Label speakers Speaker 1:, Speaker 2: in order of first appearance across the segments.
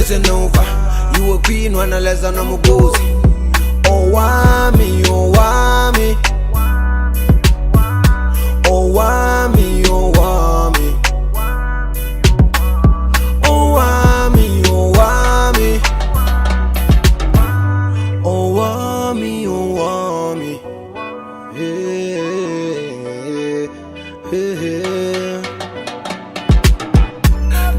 Speaker 1: listen over. You a queen when I less than I'm a gozy. Owamie, Owamie. Owamie, Owamie. Owamie, Owamie. Owamie, Owamie. Hey, hey, hey.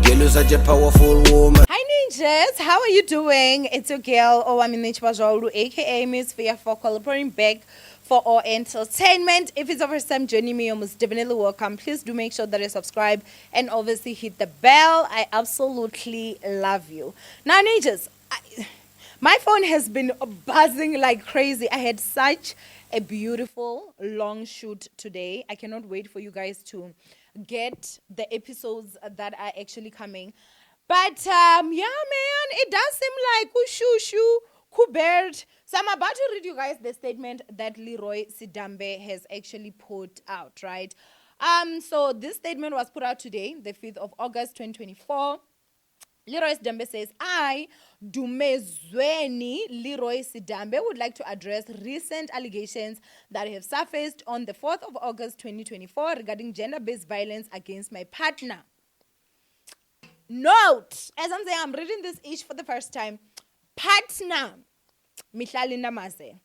Speaker 1: Girl, you're such a powerful woman.
Speaker 2: Hi ninjas, how are you doing? It's your girl Owamie, aka Miss Fear for collaborating back for our entertainment. If it's the first time joining me, you're most definitely welcome. Please do make sure that you subscribe and obviously hit the bell. I absolutely love you. Now ninjas, my phone has been buzzing like crazy. I had such a beautiful long shoot today. I cannot wait for you guys to get the episodes that are actually coming. But yeah, man, it does seem like Ushushu, Kubert. So I'm about to read you guys the statement that Leroy Sidambe has actually put out, right? So this statement was put out today, the 5th of August, 2024. Leroy Sidambe says, I, Dumezweni Leroy Sidambe, would like to address recent allegations that have surfaced on the 4th of August 2024 regarding gender-based violence against my partner. Note, as I'm saying, I'm reading this each for the first time. Partner, Mihlali Namaze.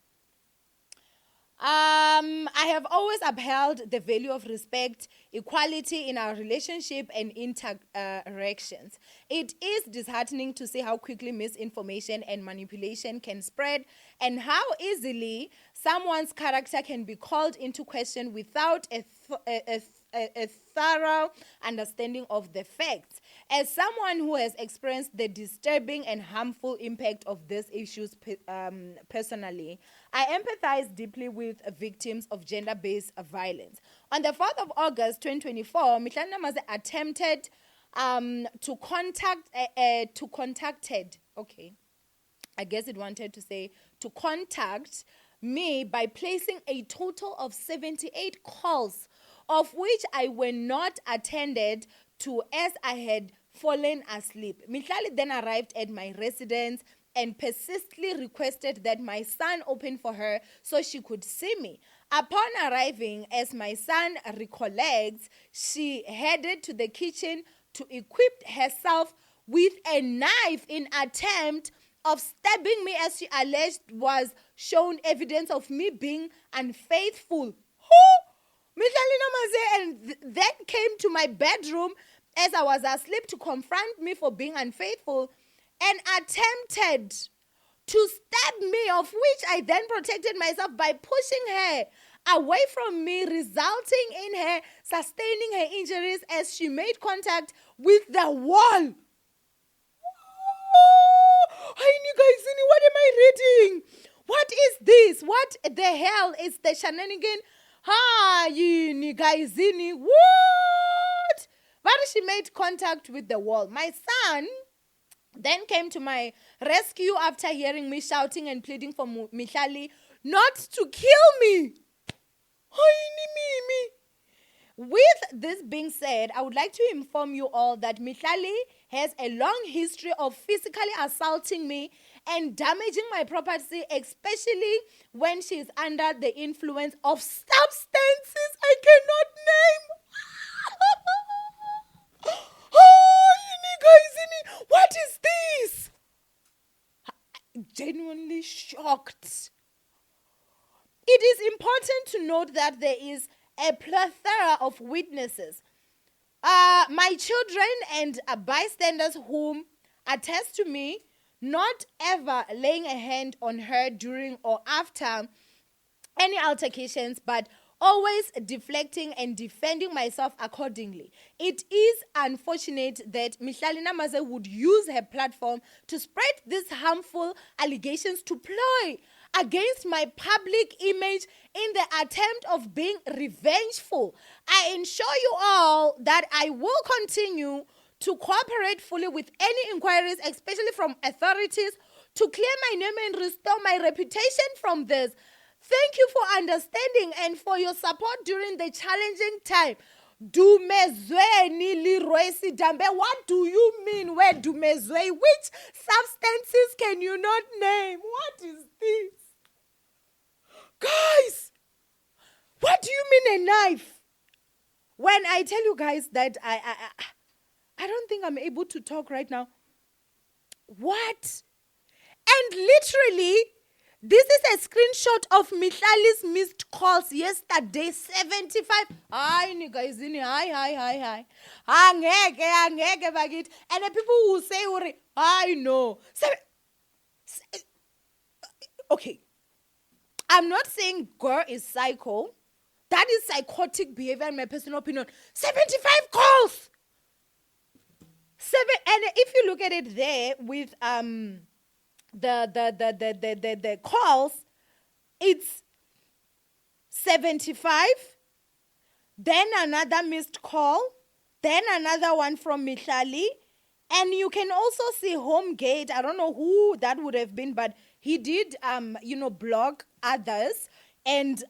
Speaker 2: I have always upheld the value of respect, equality in our relationship and interactions. It is disheartening to see how quickly misinformation and manipulation can spread and how easily someone's character can be called into question without a thorough understanding of the facts. As someone who has experienced the disturbing and harmful impact of these issues personally, I empathize deeply with victims of gender-based violence. On the 4th of August 2024, Mihlali Namaze attempted to contact me by placing a total of 78 calls, of which I were not attended to as I had fallen asleep. Mihlali then arrived at my residence and persistently requested that my son open for her so she could see me. Upon arriving, as my son recollects, she headed to the kitchen to equip herself with a knife in attempt of stabbing me, as she alleged was shown evidence of me being unfaithful. Mihlali Namaze and then came to my bedroom as I was asleep to confront me for being unfaithful and attempted to stab me, of which I then protected myself by pushing her away from me, resulting in her sustaining her injuries as she made contact with the wall. What am I reading? What is this? What the hell is the shenanigan? What? But she made contact with the wall. My son then came to my rescue after hearing me shouting and pleading for Mihlali not to kill me. With this being said, I would like to inform you all that Mihlali has a long history of physically assaulting me and damaging my property, especially when she is under the influence of substances I cannot name. What is this? Genuinely shocked. It is important to note that there is a plethora of witnesses, my children and bystanders whom attest to me not ever laying a hand on her during or after any altercations, but always deflecting and defending myself accordingly. It is unfortunate that Mihlali Namaze would use her platform to spread these harmful allegations to ploy against my public image in the attempt of being revengeful. I assure you all that I will continue to cooperate fully with any inquiries, especially from authorities, to clear my name and restore my reputation from this. Thank you for understanding and for your support during the challenging time. Dumezweni Leroy Sidambe. What do you mean where dumezwe? Which substances can you not name? What is this? Guys, what do you mean a knife? When I tell you guys that I don't think I'm able to talk right now. What? And literally, this is a screenshot of Mihlali's missed calls yesterday. 75. Hi, guys. Hi. Angeke bakithi. And the people who say, I know. Okay. I'm not saying girl is psycho. That is psychotic behavior in my personal opinion. 75 calls. And if you look at it there with the calls, it's 75, then another missed call, then another one from Mihlali, and you can also see Homegate. I don't know who that would have been, but he did block others, and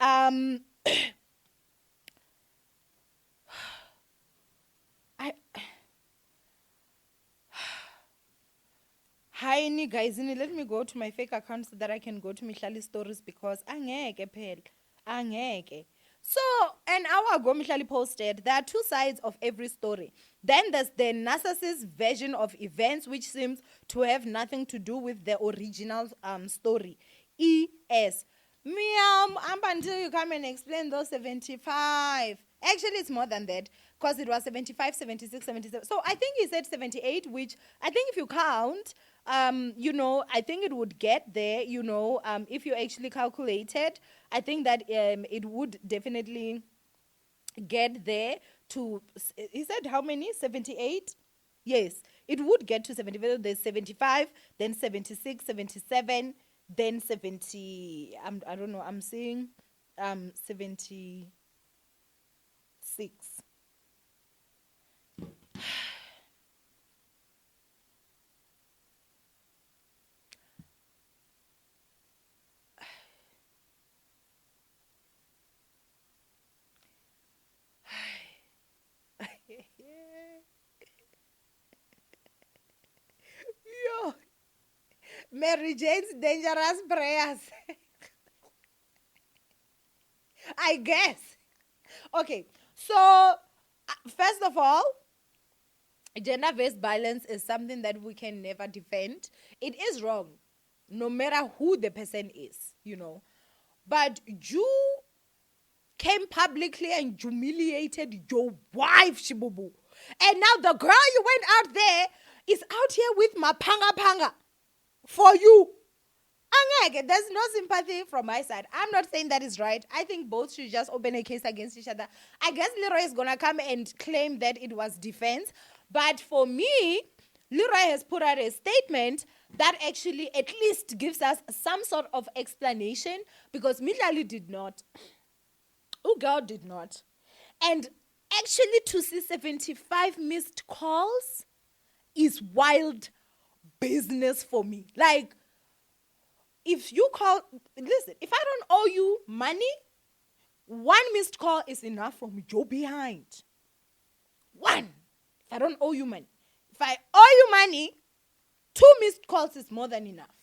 Speaker 2: Hi, guys. Let me go to my fake account so that I can go to Mihlali's stories because angeke phela. Angeke. So, an hour ago, Mihlali posted, there are two sides of every story. Then there's the narcissist version of events, which seems to have nothing to do with the original story. ES. Until you come and explain those 75. Actually, it's more than that because it was 75, 76, 77. So I think he said 78, which I think if you count, I think it would get there, if you actually calculated, I think that it would definitely get there to, he said how many? 78? Yes, it would get to 75. There's 75, then 76, 77, then 70, I don't know, I'm saying 76. Yo, Mary Jane's dangerous prayers. I guess. Okay, so first of all, gender-based violence is something that we can never defend. It is wrong, no matter who the person is, But you came publicly and humiliated your wife, Shibubu. And now the girl you went out there is out here with my panga for you. There's no sympathy from my side. I'm not saying that is right. I think both should just open a case against each other. I guess Leroy is going to come and claim that it was defense. But for me, Leroy has put out a statement that actually at least gives us some sort of explanation because Mihlali did not. Ugao did not. And actually to see 75 missed calls is wild business for me. Like, if you call, listen, if I don't owe you money, one missed call is enough from your behind. One. If I don't owe you money. If I owe you money, 2 missed calls is more than enough.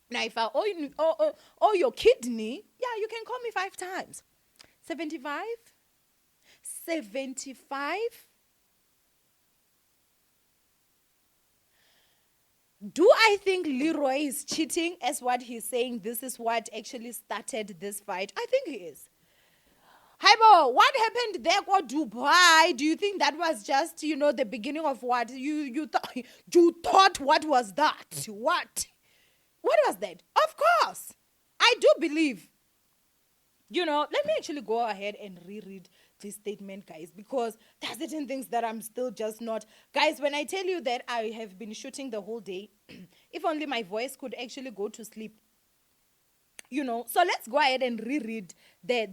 Speaker 2: Now, if I owe your kidney, yeah, you can call me 5 times. 75? 75? Do I think Leroy is cheating as what he's saying? This is what actually started this fight. I think he is. Haibo, what happened there for Dubai? Do you think that was just, the beginning of what? You thought what was that? What was that? Of course. I do believe. Let me actually go ahead and reread this statement, guys, because there are certain things that I'm still just not. Guys, when I tell you that I have been shooting the whole day, if only my voice could actually go to sleep. So let's go ahead and reread the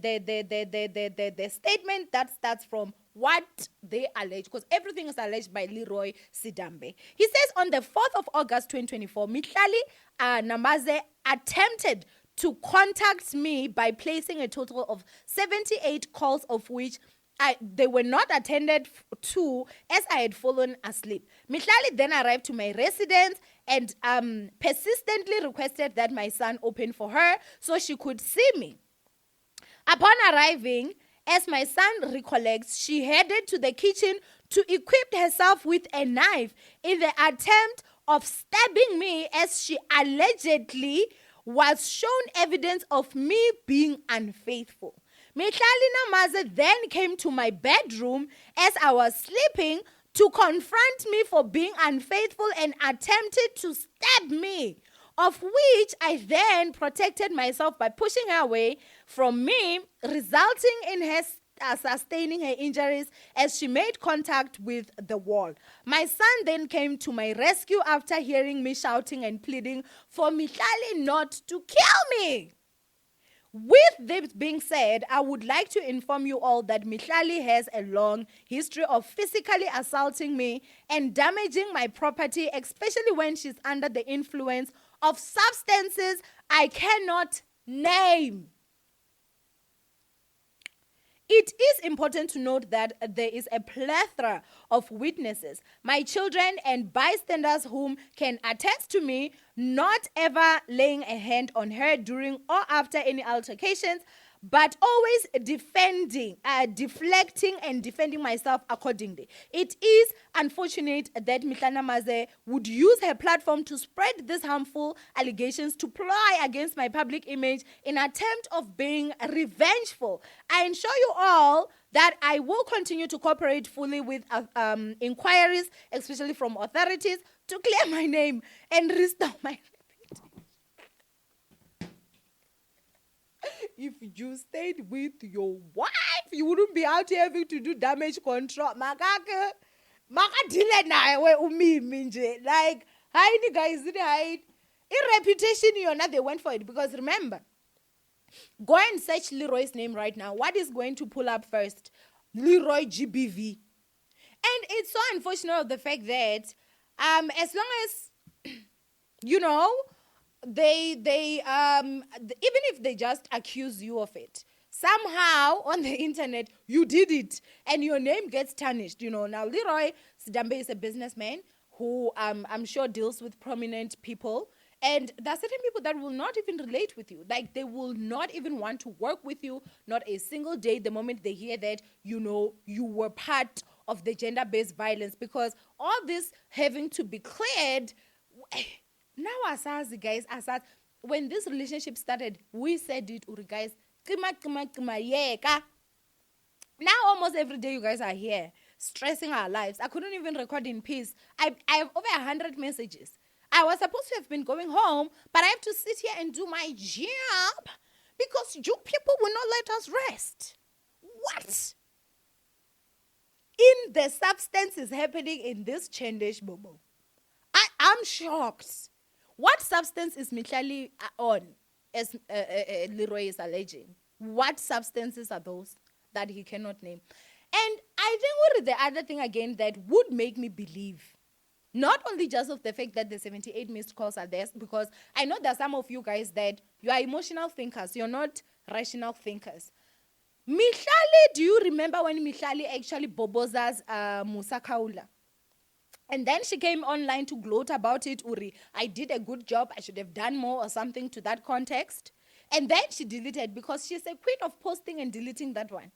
Speaker 2: statement that starts from what they allege, because everything is alleged by Leroy Sidambe. He says on the 4th of August 2024, Mihlali Namaze attempted to contact me by placing a total of 78 calls, of which they were not attended to as I had fallen asleep. Mihlali then arrived to my residence and persistently requested that my son open for her so she could see me. Upon arriving, as my son recollects, she headed to the kitchen to equip herself with a knife in the attempt of stabbing me, as she allegedly was shown evidence of me being unfaithful. Mihlali Namaze then came to my bedroom as I was sleeping to confront me for being unfaithful and attempted to stab me, of which I then protected myself by pushing her away from me, resulting in her sustaining her injuries as she made contact with the wall. My son then came to my rescue after hearing me shouting and pleading for Mihlali not to kill me. With this being said, I would like to inform you all that Mihlali has a long history of physically assaulting me and damaging my property, especially when she's under the influence of substances I cannot name. It is important to note that there is a plethora of witnesses, my children and bystanders, whom can attest to me not ever laying a hand on her during or after any altercations, but always deflecting and defending myself accordingly. It is unfortunate that Mihlana Maze would use her platform to spread these harmful allegations to ply against my public image in attempt of being revengeful. I assure you all that I will continue to cooperate fully with inquiries, especially from authorities, to clear my name and restore my if you stayed with your wife, you wouldn't be out here having to do damage control. Like, hi, guys, in reputation, you're not, they went for it. Because remember, go and search Leroy's name right now. What is going to pull up first? Leroy GBV. And it's so unfortunate of the fact that as long as, you know, they even if they just accuse you of it, somehow on the internet you did it and your name gets tarnished. You know, now Leroy Sidambe is a businessman who I'm sure deals with prominent people, and there are certain people that will not even relate with you. Like, they will not even want to work with you, not a single day, the moment they hear that, you know, you were part of the gender-based violence, because all this having to be cleared. Now, as guys, when this relationship started, we said it, Uri guys, now almost every day you guys are here, stressing our lives. I couldn't even record in peace. I have over 100 messages. I was supposed to have been going home, but I have to sit here and do my job because you people will not let us rest. What? In the substance is happening in this Chendesh Bobo. I'm shocked. What substance is Mihlali on, as Leroy is alleging? What substances are those that he cannot name? And I think what is the other thing again that would make me believe, not only just of the fact that the 78 missed calls are there, because I know there are some of you guys that you are emotional thinkers, you're not rational thinkers. Mihlali, do you remember when Mihlali actually boboza's Musa Kaula? And then she came online to gloat about it, Uri, I did a good job, I should have done more or something to that context. And then she deleted because she's a queen of posting and deleting that one.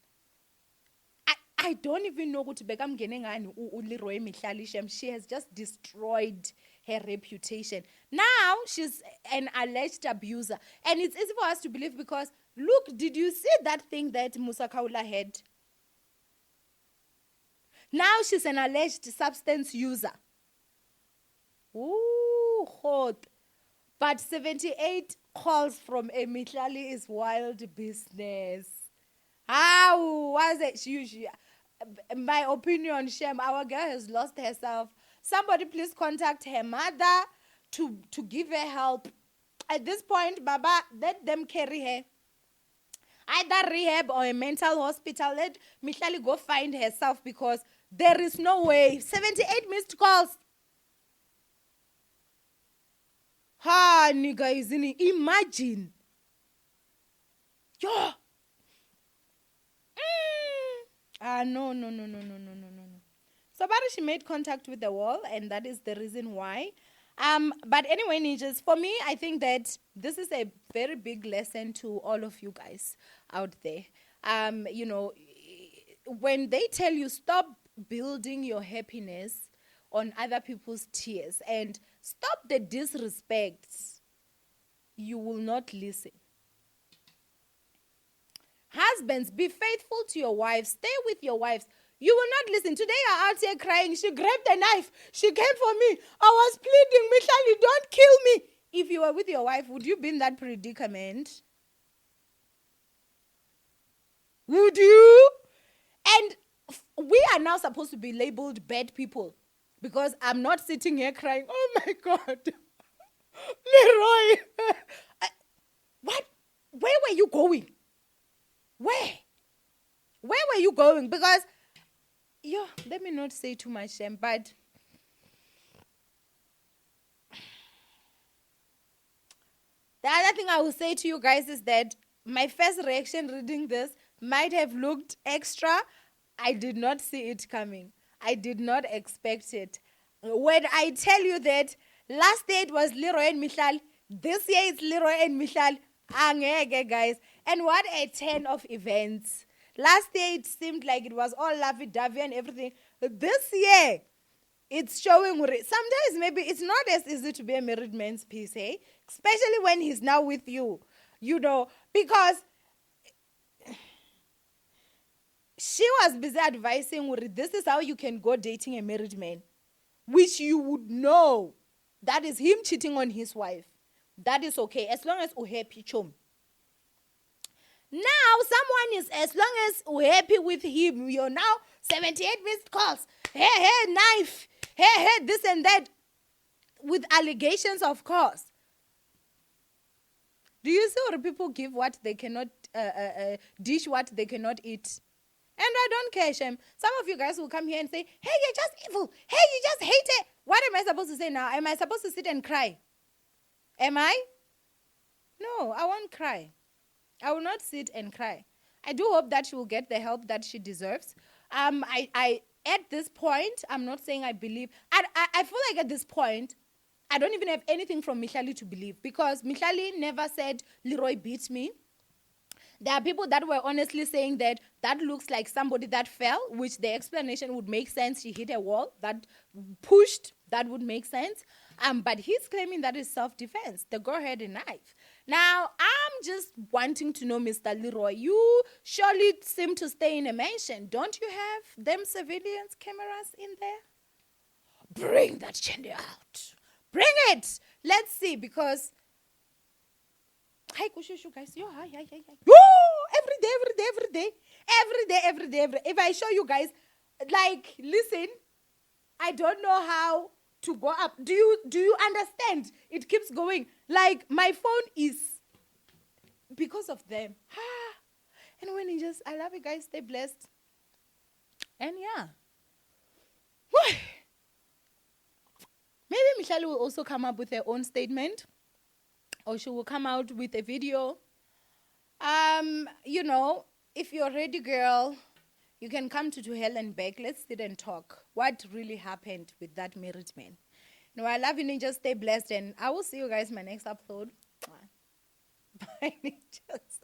Speaker 2: I don't even know who to become Leroy Mihlali Shem. She has just destroyed her reputation. Now she's an alleged abuser. And it's easy for us to believe because, look, did you see that thing that Musa Kaula had? Now she's an alleged substance user. Ooh, hot. But 78 calls from a Mihlali is wild business. How was it? My opinion, Shem, our girl has lost herself. Somebody please contact her mother to give her help. At this point, Baba, let them carry her. Either rehab or a mental hospital. Let Mihlali go find herself because there is no way. 78 missed calls. Ha, nigga, isn't it? Imagine. Yo. No, no, no, no, no, no, no, no, no. So, but she made contact with the wall, and that is the reason why. But anyway, ninjas, for me, I think that this is a very big lesson to all of you guys out there. You know, when they tell you stop building your happiness on other people's tears and stop the disrespect, you will not listen. Husbands, be faithful to your wives. Stay with your wives. You will not listen. Today you're out here crying. She grabbed the knife. She came for me. I was pleading, Michelle, don't kill me. If you were with your wife, would you be in that predicament? Would you? And we are now supposed to be labeled bad people because I'm not sitting here crying, oh my God, Leroy. What? Where were you going? Where? Where were you going? Because, let me not say too much, but the other thing I will say to you guys is that my first reaction reading this might have looked extra. I did not see it coming. I did not expect it. When I tell you that last year it was Leroy and Michal, this year it's Leroy and Michal. Angeke, guys. And what a turn of events. Last year it seemed like it was all lovey-dovey and everything. This year, it's showing. Sometimes maybe it's not as easy to be a married man's piece, eh? Especially when he's now with you, because she was busy advising, this is how you can go dating a married man, which you would know that is him cheating on his wife. That is okay, as long as you're happy, chum. Now, someone is, as long as you're happy with him, you're now 78 missed calls. Hey, knife. Hey, this and that. With allegations, of course. Do you see what people give what they cannot, dish what they cannot eat? And I don't care, Shem. Some of you guys will come here and say, hey, you're just evil. Hey, you just hate it. What am I supposed to say now? Am I supposed to sit and cry? Am I? No, I won't cry. I will not sit and cry. I do hope that she will get the help that she deserves. I at this point, I'm not saying I believe. I feel like at this point, I don't even have anything from Michali to believe, because Michali never said Leroy beat me. There are people that were honestly saying that looks like somebody that fell, which the explanation would make sense. She hit a wall that pushed, that would make sense. But he's claiming that is self-defense. The girl had a knife. Now, I'm just wanting to know, Mr. Leroy, you surely seem to stay in a mansion. Don't you have them surveillance cameras in there? Bring that Chendi out. Bring it. Let's see, because... Hi, Kushushu, guys. Hi. Every day. If I show you guys, like, listen, I don't know how to go up. Do you understand? It keeps going. Like, my phone is because of them. And when I love you guys. Stay blessed. And yeah. Maybe Michelle will also come up with her own statement, or she will come out with a video. If you're ready, girl, you can come to Hell and back. Let's sit and talk. What really happened with that married man? I love you, ninjas. Stay blessed, and I will see you guys in my next upload. Bye, ninjas.